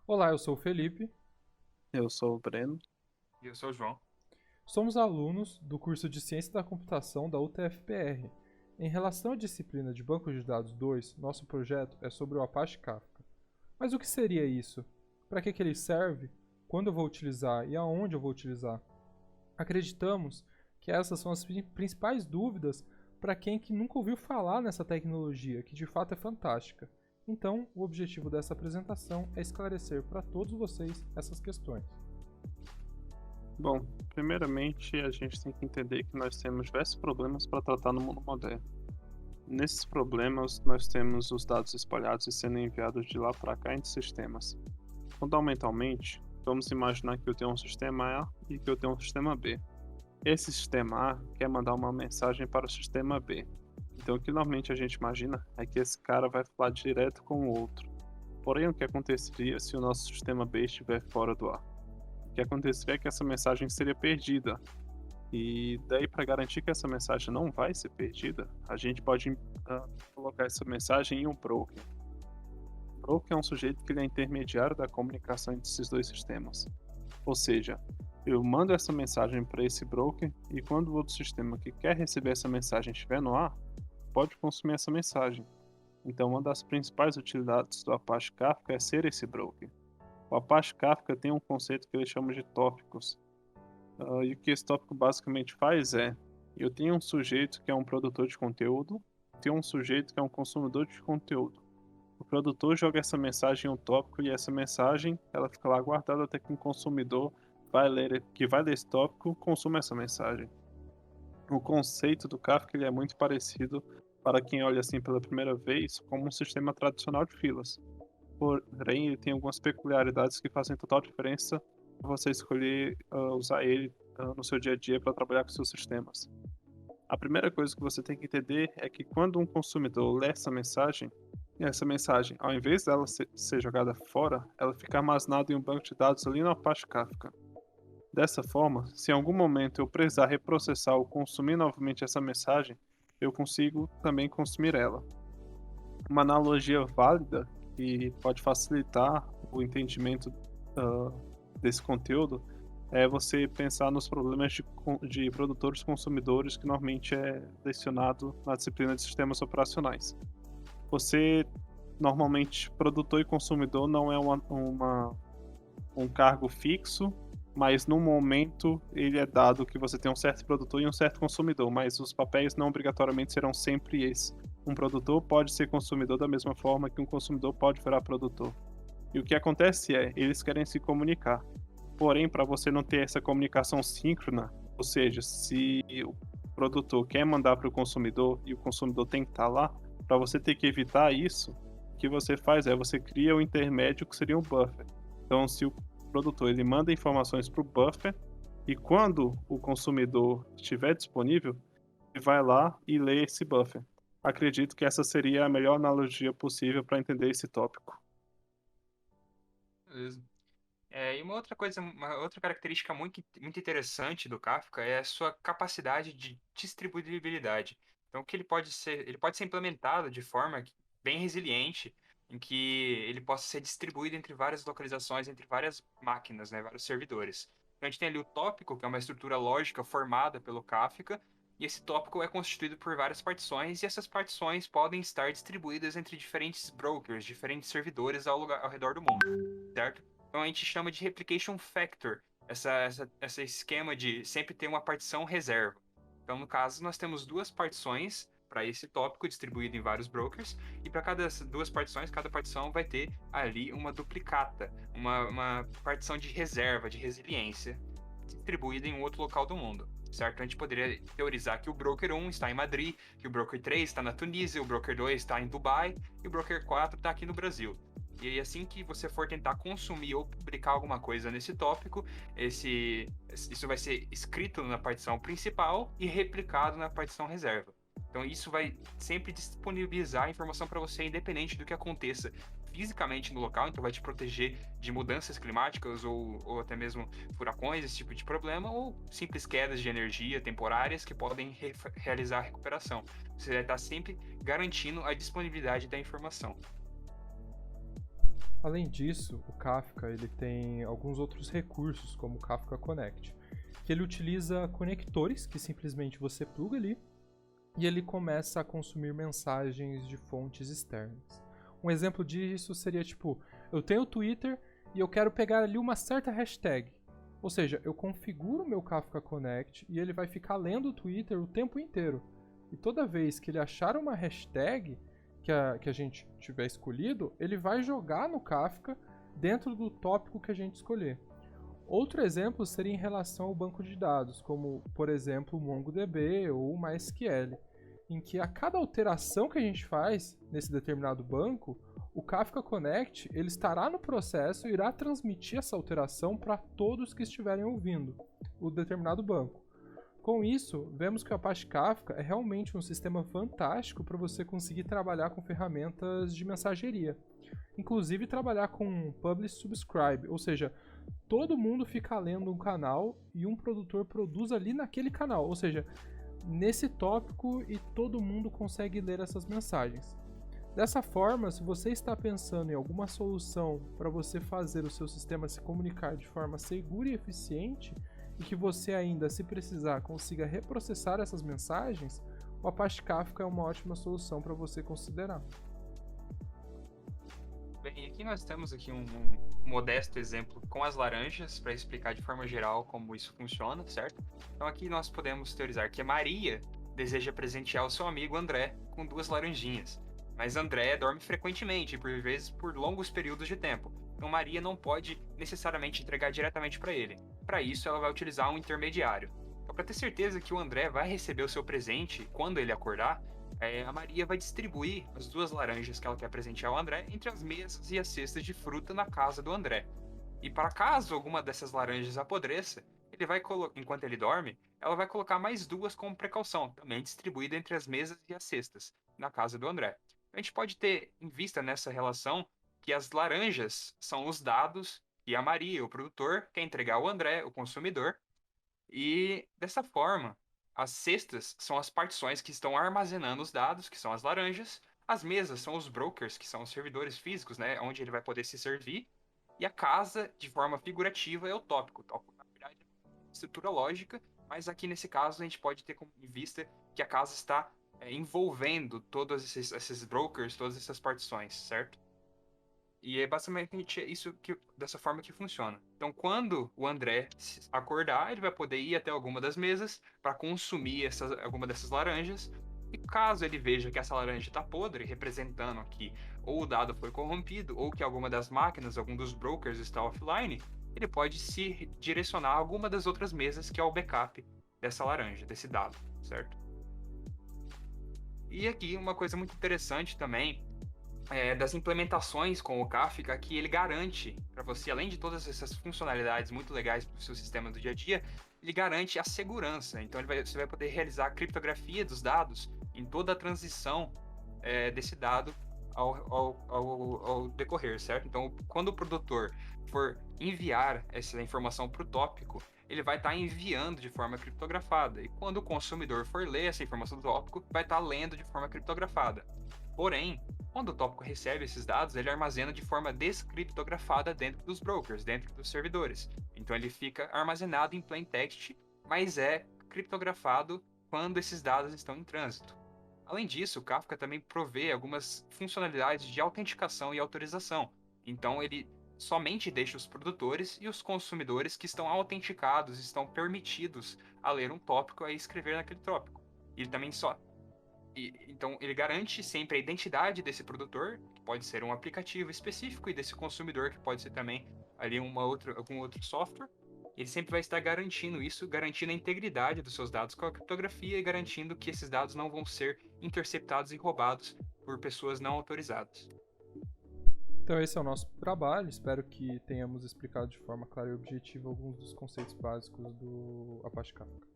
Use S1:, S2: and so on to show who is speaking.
S1: Olá, eu sou o Felipe.
S2: Eu sou o Breno.
S3: E eu sou o João.
S1: Somos alunos do curso de Ciência da Computação da UTFPR. Em relação à disciplina de Banco de Dados 2, nosso projeto é sobre o Apache Kafka. Mas o que seria isso? Para que ele serve? Quando eu vou utilizar e aonde eu vou utilizar? Acreditamos que essas são as principais dúvidas para quem que nunca ouviu falar nessa tecnologia, que de fato é fantástica. Então, o objetivo dessa apresentação é esclarecer para todos vocês essas questões.
S2: Bom, primeiramente a gente tem que entender que nós temos diversos problemas para tratar no mundo moderno. Nesses problemas, nós temos os dados espalhados e sendo enviados de lá para cá entre sistemas. Fundamentalmente, vamos imaginar que eu tenho um sistema A e que eu tenho um sistema B. Esse sistema A quer mandar uma mensagem para o sistema B. Então, o que normalmente a gente imagina é que esse cara vai falar direto com o outro. Porém, o que aconteceria se o nosso sistema B estiver fora do ar? O que aconteceria é que essa mensagem seria perdida. E daí, para garantir que essa mensagem não vai ser perdida, a gente pode colocar essa mensagem em um broker. O broker é um sujeito que ele é intermediário da comunicação entre esses dois sistemas. Ou seja, eu mando essa mensagem para esse broker e quando o outro sistema que quer receber essa mensagem estiver no ar, pode consumir essa mensagem. Então, uma das principais utilidades do Apache Kafka é ser esse broker. O Apache Kafka tem um conceito que ele chama de tópicos. E o que esse tópico basicamente faz é: eu tenho um sujeito que é um produtor de conteúdo, tenho um sujeito que é um consumidor de conteúdo. O produtor joga essa mensagem em um tópico e essa mensagem ela fica lá guardada até que um consumidor que vai ler esse tópico consuma essa mensagem. O conceito do Kafka ele é muito parecido para quem olha assim pela primeira vez como um sistema tradicional de filas. Porém, ele tem algumas peculiaridades que fazem total diferença para você escolher usar ele no seu dia a dia para trabalhar com seus sistemas. A primeira coisa que você tem que entender é que quando um consumidor lê essa mensagem, ao invés dela ser jogada fora, ela fica armazenada em um banco de dados ali no Apache Kafka. Dessa forma, se em algum momento eu precisar reprocessar ou consumir novamente essa mensagem, eu consigo também consumir ela. Uma analogia válida que pode facilitar o entendimento desse conteúdo é você pensar nos problemas de produtores consumidores que normalmente é lecionado na disciplina de sistemas operacionais. Você, normalmente, produtor e consumidor não é um cargo fixo, mas no momento ele é dado que você tem um certo produtor e um certo consumidor, mas os papéis não obrigatoriamente serão sempre esses. Um produtor pode ser consumidor da mesma forma que um consumidor pode virar produtor. E o que acontece é, eles querem se comunicar. Porém, para você não ter essa comunicação síncrona, ou seja, se o produtor quer mandar para o consumidor e o consumidor tem que estar lá, para você ter que evitar isso, o que você faz é você cria um intermédio que seria um buffer. Então, se o produtor ele manda informações para o buffer e quando o consumidor estiver disponível, ele vai lá e lê esse buffer. Acredito que essa seria a melhor analogia possível para entender esse tópico.
S3: Beleza. E uma outra característica muito interessante do Kafka é a sua capacidade de distribuibilidade. Então, que ele pode ser implementado de forma bem resiliente, em que ele possa ser distribuído entre várias localizações, entre várias máquinas, né, vários servidores. Então, a gente tem ali o tópico, que é uma estrutura lógica formada pelo Kafka, e esse tópico é constituído por várias partições, e essas partições podem estar distribuídas entre diferentes brokers, diferentes servidores ao redor do mundo, certo? Então a gente chama de replication factor, esse esquema de sempre ter uma partição reserva. Então, no caso, nós temos duas partições para esse tópico distribuído em vários brokers, e para cada duas partições, cada partição vai ter ali uma duplicata, uma partição de reserva, de resiliência, distribuída em um outro local do mundo. Certo? A gente poderia teorizar que o broker 1 está em Madrid, que o broker 3 está na Tunísia, o broker 2 está em Dubai e o broker 4 está aqui no Brasil. E aí, assim que você for tentar consumir ou publicar alguma coisa nesse tópico, isso vai ser escrito na partição principal e replicado na partição reserva. Então, isso vai sempre disponibilizar a informação para você, independente do que aconteça fisicamente no local. Então, vai te proteger de mudanças climáticas ou até mesmo furacões, esse tipo de problema, ou simples quedas de energia temporárias que podem realizar a recuperação. Você vai estar sempre garantindo a disponibilidade da informação.
S1: Além disso, o Kafka ele tem alguns outros recursos, como o Kafka Connect, que ele utiliza conectores que simplesmente você pluga ali e ele começa a consumir mensagens de fontes externas. Um exemplo disso seria tipo, eu tenho o Twitter e eu quero pegar ali uma certa hashtag. Ou seja, eu configuro o meu Kafka Connect e ele vai ficar lendo o Twitter o tempo inteiro. E toda vez que ele achar uma hashtag que a gente tiver escolhido, ele vai jogar no Kafka dentro do tópico que a gente escolher. Outro exemplo seria em relação ao banco de dados, como, por exemplo, o MongoDB ou o MySQL, em que a cada alteração que a gente faz nesse determinado banco, o Kafka Connect ele estará no processo e irá transmitir essa alteração para todos que estiverem ouvindo o determinado banco. Com isso, vemos que o Apache Kafka é realmente um sistema fantástico para você conseguir trabalhar com ferramentas de mensageria. Inclusive trabalhar com Publish Subscribe, ou seja, todo mundo fica lendo um canal e um produtor produz ali naquele canal, ou seja, nesse tópico e todo mundo consegue ler essas mensagens. Dessa forma, se você está pensando em alguma solução para você fazer o seu sistema se comunicar de forma segura e eficiente, e que você ainda, se precisar, consiga reprocessar essas mensagens, o Apache Kafka é uma ótima solução para você considerar.
S3: Bem, aqui nós temos aqui um modesto exemplo com as laranjas para explicar de forma geral como isso funciona, certo? Então aqui nós podemos teorizar que a Maria deseja presentear o seu amigo André com 2 laranjinhas, mas André dorme frequentemente e por vezes por longos períodos de tempo. Então Maria não pode necessariamente entregar diretamente para ele. Para isso, ela vai utilizar um intermediário. Então, para ter certeza que o André vai receber o seu presente quando ele acordar, a Maria vai distribuir as 2 laranjas que ela quer presentear ao André entre as mesas e as cestas de fruta na casa do André. E para caso alguma dessas laranjas apodreça, ele vai enquanto ele dorme, ela vai colocar mais 2 como precaução, também distribuída entre as mesas e as cestas na casa do André. A gente pode ter em vista nessa relação que as laranjas são os dados e a Maria, o produtor, quer entregar ao André, o consumidor. E dessa forma, as cestas são as partições que estão armazenando os dados, que são as laranjas. As mesas são os brokers, que são os servidores físicos, né, onde ele vai poder se servir. E a casa, de forma figurativa, é o tópico. O tópico, na verdade, é uma estrutura lógica, mas aqui nesse caso a gente pode ter em vista que a casa está envolvendo todos esses brokers, todas essas partições, certo? E é basicamente isso dessa forma que funciona. Então, quando o André acordar, ele vai poder ir até alguma das mesas para consumir alguma dessas laranjas. E caso ele veja que essa laranja está podre, representando que ou o dado foi corrompido, ou que alguma das máquinas, algum dos brokers está offline, ele pode se direcionar a alguma das outras mesas que é o backup dessa laranja, desse dado, certo? E aqui uma coisa muito interessante também das implementações com o Kafka, que ele garante para você, além de todas essas funcionalidades muito legais para o seu sistema do dia a dia, ele garante a segurança. Então você vai poder realizar a criptografia dos dados em toda a transição desse dado ao decorrer, certo? Então, quando o produtor for enviar essa informação para o tópico, ele vai estar enviando de forma criptografada. E quando o consumidor for ler essa informação do tópico, vai estar lendo de forma criptografada. Porém, quando o tópico recebe esses dados, ele armazena de forma descriptografada dentro dos brokers, dentro dos servidores. Então ele fica armazenado em plain text, mas é criptografado quando esses dados estão em trânsito. Além disso, o Kafka também provê algumas funcionalidades de autenticação e autorização. Então ele somente deixa os produtores e os consumidores que estão autenticados, estão permitidos a ler um tópico e escrever naquele tópico. Ele também então, ele garante sempre a identidade desse produtor, que pode ser um aplicativo específico, e desse consumidor, que pode ser também ali algum outro software. Ele sempre vai estar garantindo isso, garantindo a integridade dos seus dados com a criptografia e garantindo que esses dados não vão ser interceptados e roubados por pessoas não autorizadas.
S1: Então esse é o nosso trabalho, espero que tenhamos explicado de forma clara e objetiva alguns dos conceitos básicos do Apache Kafka.